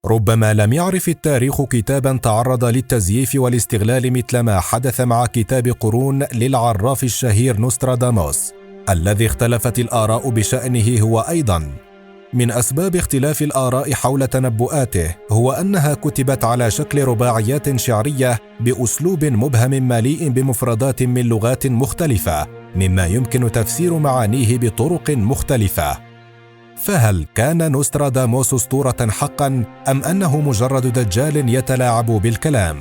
ربما لم يعرف التاريخ كتابا تعرض للتزييف والاستغلال مثل ما حدث مع كتاب قرون للعراف الشهير نوستراداموس، الذي اختلفت الآراء بشأنه هو أيضا. من أسباب اختلاف الآراء حول تنبؤاته هو أنها كتبت على شكل رباعيات شعرية بأسلوب مبهم مليء بمفردات من لغات مختلفة، مما يمكن تفسير معانيه بطرق مختلفة. فهل كان نوستراداموس أسطورة حقا أم أنه مجرد دجال يتلاعب بالكلام؟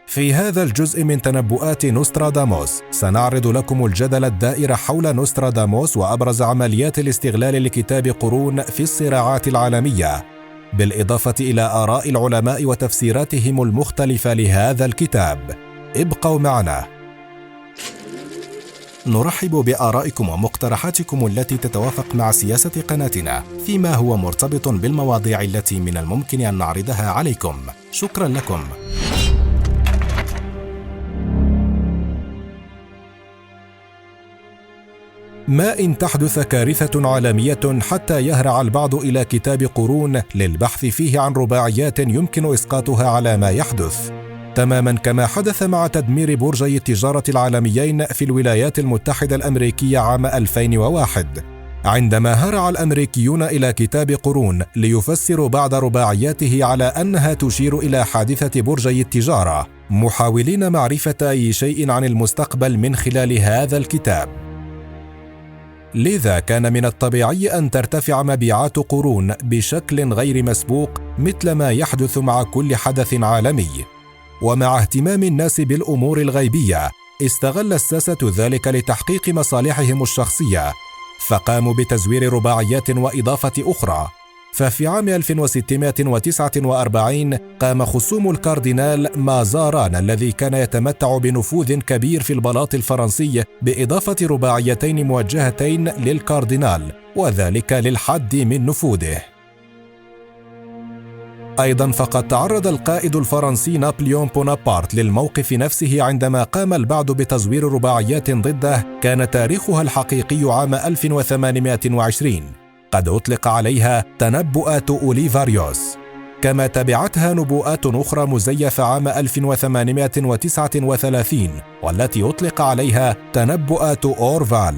في هذا الجزء من تنبؤات نوستراداموس سنعرض لكم الجدل الدائر حول نوستراداموس وأبرز عمليات الاستغلال لكتاب قرون في الصراعات العالمية، بالإضافة إلى آراء العلماء وتفسيراتهم المختلفة لهذا الكتاب. ابقوا معنا. نرحب بآرائكم ومقترحاتكم التي تتوافق مع سياسة قناتنا فيما هو مرتبط بالمواضيع التي من الممكن أن نعرضها عليكم. شكرا لكم. ما إن تحدث كارثة عالمية حتى يهرع البعض إلى كتاب قرون للبحث فيه عن رباعيات يمكن إسقاطها على ما يحدث، تماما كما حدث مع تدمير برجي التجارة العالميين في الولايات المتحدة الأمريكية عام 2001، عندما هرع الأمريكيون إلى كتاب قرون ليفسروا بعض رباعياته على أنها تشير إلى حادثة برجي التجارة، محاولين معرفة أي شيء عن المستقبل من خلال هذا الكتاب. لذا كان من الطبيعي أن ترتفع مبيعات قرون بشكل غير مسبوق مثل ما يحدث مع كل حدث عالمي. ومع اهتمام الناس بالأمور الغيبية، استغل الساسة ذلك لتحقيق مصالحهم الشخصية، فقاموا بتزوير رباعيات وإضافة أخرى. ففي عام 1649 قام خصوم الكاردينال مازاران الذي كان يتمتع بنفوذ كبير في البلاط الفرنسي بإضافة رباعيتين موجهتين للكاردينال، وذلك للحد من نفوذه. أيضا فقد تعرض القائد الفرنسي نابليون بونابرت للموقف نفسه عندما قام البعض بتزوير رباعيات ضده كان تاريخها الحقيقي عام 1820، قد أطلق عليها تنبؤات أوليفاريوس، كما تبعتها نبوءات أخرى مزيفة عام 1839 والتي أطلق عليها تنبؤات أورفال.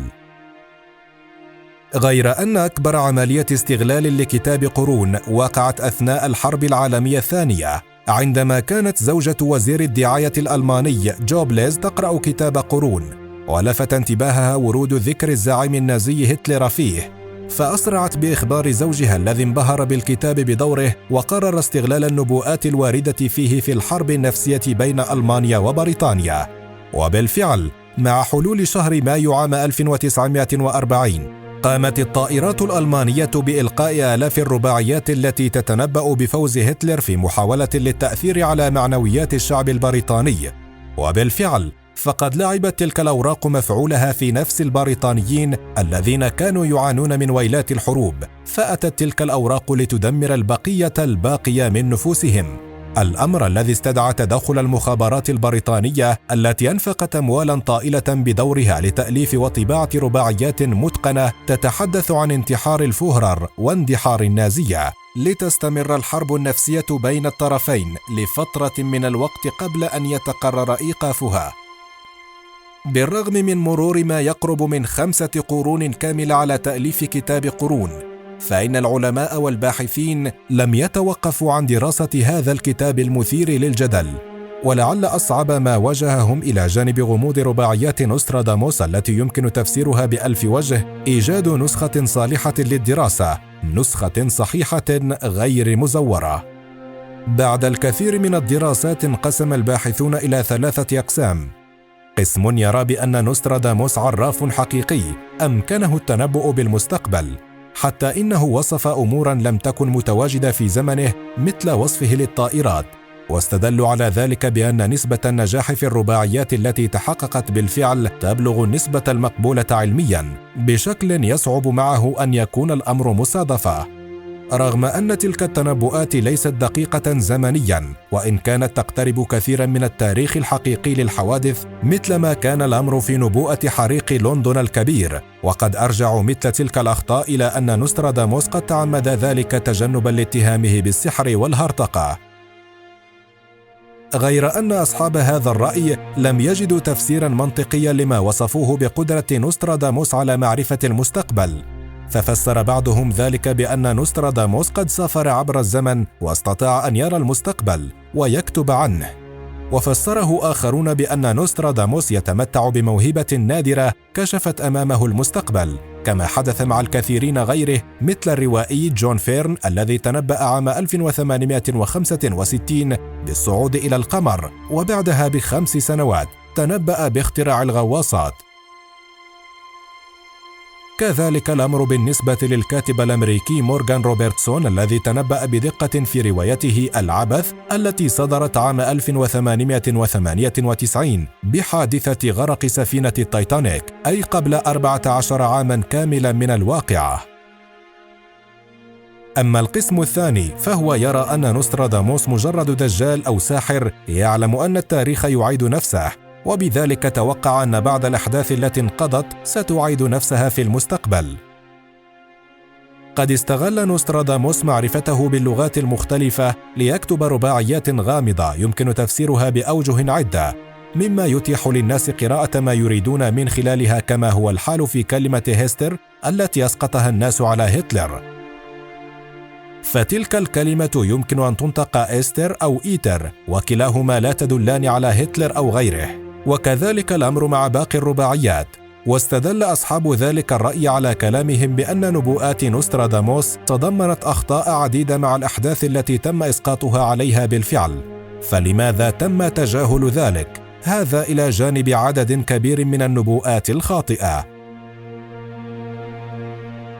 غير أن أكبر عملية استغلال لكتاب قرون وقعت أثناء الحرب العالمية الثانية، عندما كانت زوجة وزير الدعاية الألماني جوبلز تقرأ كتاب قرون، ولفت انتباهها ورود ذكر الزعيم النازي هتلر فيه، فأسرعت بإخبار زوجها الذي انبهر بالكتاب بدوره، وقرر استغلال النبوءات الواردة فيه في الحرب النفسية بين ألمانيا وبريطانيا. وبالفعل مع حلول شهر مايو عام 1940 قامت الطائرات الألمانية بإلقاء آلاف الرباعيات التي تتنبأ بفوز هتلر في محاولة للتأثير على معنويات الشعب البريطاني. وبالفعل فقد لعبت تلك الأوراق مفعولها في نفس البريطانيين الذين كانوا يعانون من ويلات الحروب، فأتت تلك الأوراق لتدمر البقية الباقية من نفوسهم، الأمر الذي استدعى تدخل المخابرات البريطانية التي أنفقت أموالا طائلة بدورها لتأليف وطباعة رباعيات متقنة تتحدث عن انتحار الفهرر واندحار النازية، لتستمر الحرب النفسية بين الطرفين لفترة من الوقت قبل أن يتقرر إيقافها. بالرغم من مرور ما يقرب من 5 قرون كاملة على تأليف كتاب قرون، فإن العلماء والباحثين لم يتوقفوا عن دراسة هذا الكتاب المثير للجدل. ولعل أصعب ما واجههم إلى جانب غموض رباعيات نوستراداموس التي يمكن تفسيرها ب1000 وجه إيجاد نسخة صالحة للدراسة، نسخة صحيحة غير مزورة. بعد الكثير من الدراسات انقسم الباحثون إلى 3 أقسام: قسم يرى بأن نوستراداموس عراف حقيقي أمكنه التنبؤ بالمستقبل، حتى إنه وصف أمورا لم تكن متواجدة في زمنه مثل وصفه للطائرات، واستدلوا على ذلك بأن نسبة النجاح في الرباعيات التي تحققت بالفعل تبلغ النسبة المقبولة علميا بشكل يصعب معه أن يكون الأمر مصادفة. رغم أن تلك التنبؤات ليست دقيقة زمنياً، وإن كانت تقترب كثيراً من التاريخ الحقيقي للحوادث، مثلما كان الأمر في نبوءة حريق لندن الكبير. وقد أرجع مثل تلك الأخطاء إلى أن نوستراداموس قد تعمد ذلك تجنباً لاتهامه بالسحر والهرطقة. غير أن أصحاب هذا الرأي لم يجدوا تفسيراً منطقياً لما وصفوه بقدرة نوستراداموس على معرفة المستقبل، ففسر بعضهم ذلك بأن نوستراداموس قد سافر عبر الزمن واستطاع أن يرى المستقبل ويكتب عنه، وفسره آخرون بأن نوستراداموس يتمتع بموهبة نادرة كشفت أمامه المستقبل، كما حدث مع الكثيرين غيره مثل الروائي جون فيرن الذي تنبأ عام 1865 بالصعود إلى القمر، وبعدها ب5 سنوات تنبأ باختراع الغواصات. كذلك الأمر بالنسبة للكاتب الأمريكي مورغان روبرتسون الذي تنبأ بدقة في روايته العبث التي صدرت عام 1898 بحادثة غرق سفينة التايتانيك، أي قبل 14 عاماً كاملاً من الواقعة. أما القسم الثاني فهو يرى أن نوستراداموس مجرد دجال أو ساحر يعلم أن التاريخ يعيد نفسه، وبذلك توقع أن بعض الأحداث التي انقضت ستعيد نفسها في المستقبل. قد استغل نوستراداموس معرفته باللغات المختلفة ليكتب رباعيات غامضة يمكن تفسيرها بأوجه عدة، مما يتيح للناس قراءة ما يريدون من خلالها، كما هو الحال في كلمة هيستر التي أسقطها الناس على هتلر. فتلك الكلمة يمكن أن تنطق إستر أو إيتر، وكلاهما لا تدلان على هتلر أو غيره، وكذلك الأمر مع باقي الرباعيات. واستدل أصحاب ذلك الرأي على كلامهم بأن نبوءات نوستراداموس تضمنت أخطاء عديدة مع الأحداث التي تم إسقاطها عليها بالفعل، فلماذا تم تجاهل ذلك؟ هذا إلى جانب عدد كبير من النبوءات الخاطئة.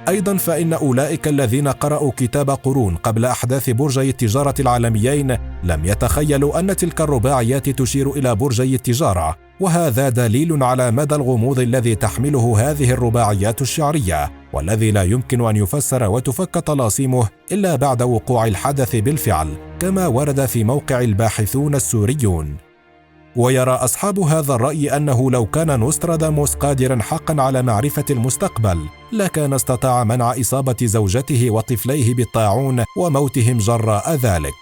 أيضاً فإن أولئك الذين قرأوا كتاب قرون قبل أحداث برجي التجارة العالميين لم يتخيلوا أن تلك الرباعيات تشير إلى برجي التجارة، وهذا دليل على مدى الغموض الذي تحمله هذه الرباعيات الشعرية، والذي لا يمكن أن يفسر وتفك طلاسيمه إلا بعد وقوع الحدث بالفعل، كما ورد في موقع الباحثون السوريون. ويرى أصحاب هذا الرأي أنه لو كان نوستراداموس قادراً حقاً على معرفة المستقبل لكان استطاع منع إصابة زوجته وطفليه بالطاعون وموتهم جراء ذلك.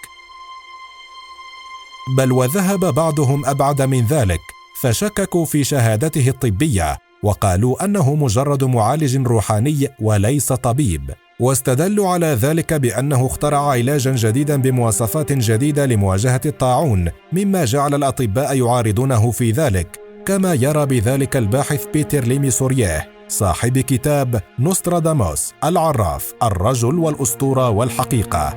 بل وذهب بعضهم أبعد من ذلك، فشككوا في شهادته الطبية وقالوا أنه مجرد معالج روحاني وليس طبيب، واستدلوا على ذلك بأنه اخترع علاجاً جديداً بمواصفات جديدة لمواجهة الطاعون، مما جعل الأطباء يعارضونه في ذلك، كما يرى بذلك الباحث بيتر ليمي سورييه صاحب كتاب نوستراداموس العراف، الرجل والأسطورة والحقيقة.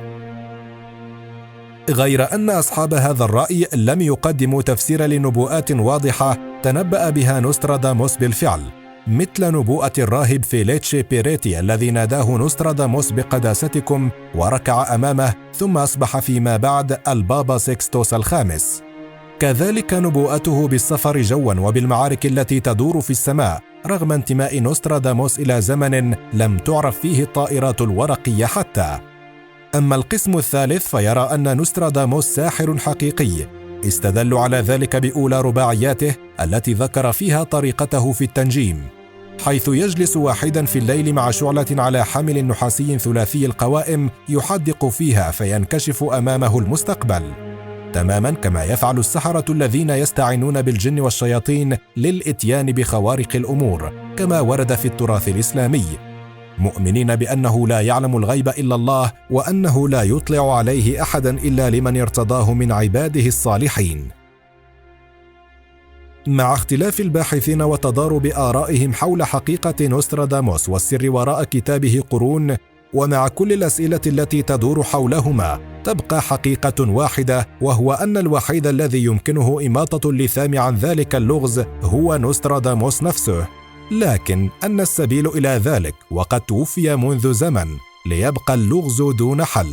غير أن أصحاب هذا الرأي لم يقدموا تفسير لنبوءات واضحة تنبأ بها نوستراداموس بالفعل، مثل نبوءة الراهب فيليتشي بيريتي الذي ناداه نوستراداموس بقداستكم وركع أمامه، ثم أصبح فيما بعد البابا سيكستوس الخامس. كذلك نبوءته بالسفر جوا وبالمعارك التي تدور في السماء، رغم انتماء نوستراداموس إلى زمن لم تعرف فيه الطائرات الورقية حتى. أما القسم الثالث فيرى أن نوستراداموس ساحر حقيقي، استدلوا على ذلك بأولى رباعياته التي ذكر فيها طريقته في التنجيم، حيث يجلس واحدا في الليل مع شعلة على حمل نحاسي ثلاثي القوائم يحدق فيها فينكشف أمامه المستقبل، تماما كما يفعل السحرة الذين يستعينون بالجن والشياطين للإتيان بخوارق الأمور، كما ورد في التراث الإسلامي، مؤمنين بأنه لا يعلم الغيب إلا الله، وأنه لا يطلع عليه أحدا إلا لمن ارتضاه من عباده الصالحين. مع اختلاف الباحثين وتضارب آرائهم حول حقيقة نوستراداموس والسر وراء كتابه قرون، ومع كل الأسئلة التي تدور حولهما، تبقى حقيقة واحدة، وهو أن الوحيد الذي يمكنه إماطة اللثام عن ذلك اللغز هو نوستراداموس نفسه، لكن أن السبيل إلى ذلك وقد توفي منذ زمن، ليبقى اللغز دون حل.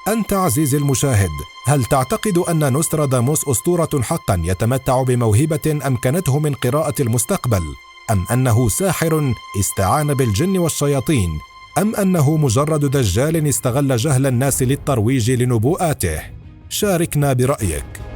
أنت عزيزي المشاهد، هل تعتقد أن نوستراداموس أسطورة حقا يتمتع بموهبة أمكنته من قراءة المستقبل، أم أنه ساحر استعان بالجن والشياطين أم أنه مجرد دجال استغل جهل الناس للترويج لنبوءاته؟ شاركنا برأيك.